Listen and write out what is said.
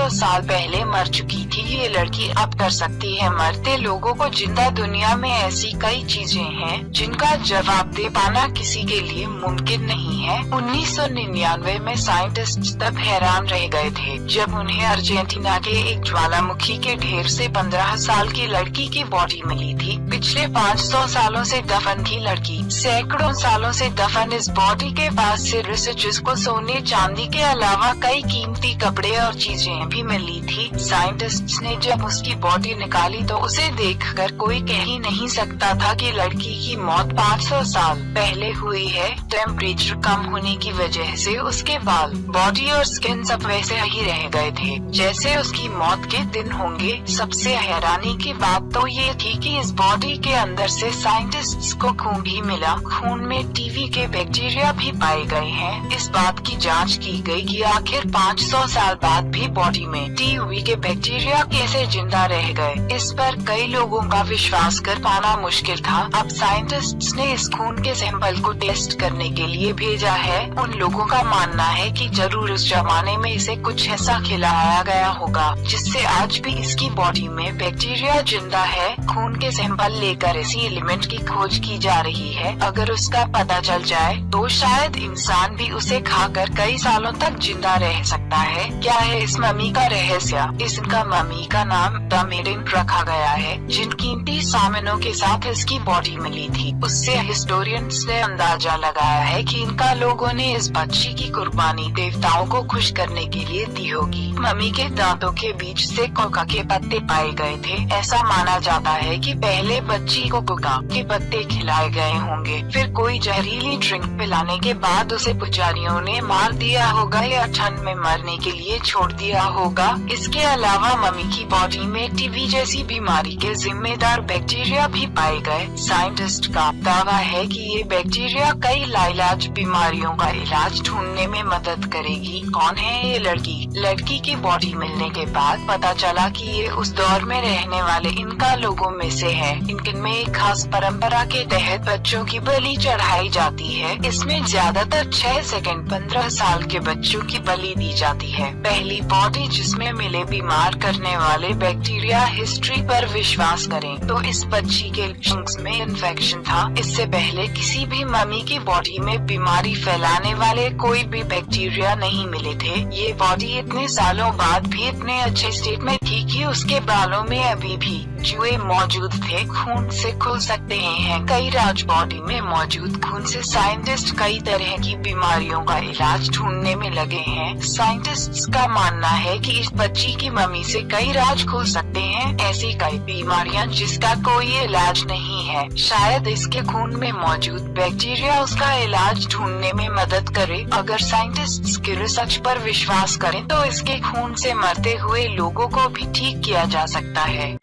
500 साल पहले मर चुकी थी ये लड़की अब कर सकती है मरते लोगों को जिंदा। दुनिया में ऐसी कई चीजें हैं जिनका जवाब दे पाना किसी के लिए मुमकिन नहीं है। 1999 में साइंटिस्ट तब हैरान रह गए थे जब उन्हें अर्जेंटीना के एक ज्वालामुखी के ढेर से 15 साल की लड़की की बॉडी मिली थी। पिछले 500 सालों से दफन थी लड़की। सैकड़ों सालों से दफन इस बॉडी के पास से रिसर्चर्स को सोने चांदी के अलावा कई कीमती कपड़े और चीजें भी मिली थी। साइंटिस्ट्स ने जब उसकी बॉडी निकाली तो उसे देखकर कोई कह ही नहीं सकता था कि लड़की की मौत 500 साल पहले हुई है। टेम्परेचर कम होने की वजह से उसके बाल, बॉडी और स्किन सब वैसे ही रह गए थे जैसे उसकी मौत के दिन होंगे। सबसे हैरानी की बात तो ये थी कि इस बॉडी के अंदर से साइंटिस्ट्स को खून भी मिला। खून में टीवी के बैक्टीरिया भी पाए गए हैं। इस बात की जांच की गई कि आखिर 500 साल बाद भी बॉडी में टीवी के बैक्टीरिया कैसे जिंदा रह गए। इस पर कई लोगों का विश्वास कर पाना मुश्किल था। अब साइंटिस्ट्स ने इस खून के सैंपल को टेस्ट करने के लिए भेजा है। उन लोगों का मानना है कि जरूर उस जमाने में इसे कुछ ऐसा खिलाया गया होगा जिससे आज भी इसकी बॉडी में बैक्टीरिया जिंदा है। खून के सैंपल लेकर इसी एलिमेंट की खोज की जा रही है। अगर उसका पता चल जाए तो शायद इंसान भी उसे खाकर कई सालों तक जिंदा रह सकता है। क्या है इस मम्मी का रहस्य? इसका मम्मी का नाम द मेडिन रखा गया है जिन कीमती सामानों के साथ इसकी बॉडी मिली थी। उससे हिस्टोरियंस ने अंदाजा लगाया है कि इनका लोगों ने इस बच्ची की कुर्बानी देवताओं को खुश करने के लिए दी होगी। मम्मी के दांतों के बीच से कोका के पत्ते पाए गए थे। ऐसा माना जाता है कि पहले बच्ची को कोका के पत्ते खिलाए गए होंगे, फिर कोई जहरीली ड्रिंक पिलाने के बाद उसे पुजारियों ने मार दिया होगा या ठंड में मरने के लिए छोड़ दिया होगा। इसके अलावा मम्मी की बॉडी में टीबी जैसी बीमारी के जिम्मेदार बैक्टीरिया भी पाए गए। साइंटिस्ट का दावा है कि ये बैक्टीरिया कई लाइलाज बीमारियों का इलाज ढूंढने में मदद करेगी। कौन है ये लड़की? लड़की की बॉडी मिलने के बाद पता चला कि ये उस दौर में रहने वाले इनका लोगों में से है। इनमें एक खास परंपरा के तहत बच्चों की बलि चढ़ाई जाती है। इसमें ज्यादातर 6 सेकंड 15 साल के बच्चों की बलि दी जाती है। पहली बॉडी जिसमें मिले बीमार करने वाले बैक्टीरिया हिस्ट्री पर विश्वास करें तो इस बच्ची के लंग्स में इन्फेक्शन था। इससे पहले किसी भी मम्मी की बॉडी में बीमारी फैलाने वाले कोई भी बैक्टीरिया नहीं मिले थे। ये बॉडी इतने सालों बाद भी इतने अच्छे स्टेट में थी कि उसके बालों में अभी भी जुए मौजूद थे। खून से खुल सकते हैं। कई राज बॉडी में मौजूद खून से साइंटिस्ट कई तरह की बीमारियों का इलाज ढूंढने में लगे हैं। साइंटिस्ट्स का मानना है कि इस बच्ची की मम्मी से कई राज खुल सकते हैं। ऐसी कई बीमारियां जिसका कोई इलाज नहीं है। शायद इसके खून में मौजूद बैक्टीरिया उसका इलाज ढूंढने में मदद करे। अगर साइंटिस्ट्स के रिसर्च पर विश्वास करें तो इसके खून से मरते हुए लोगों को भी ठीक किया जा सकता है।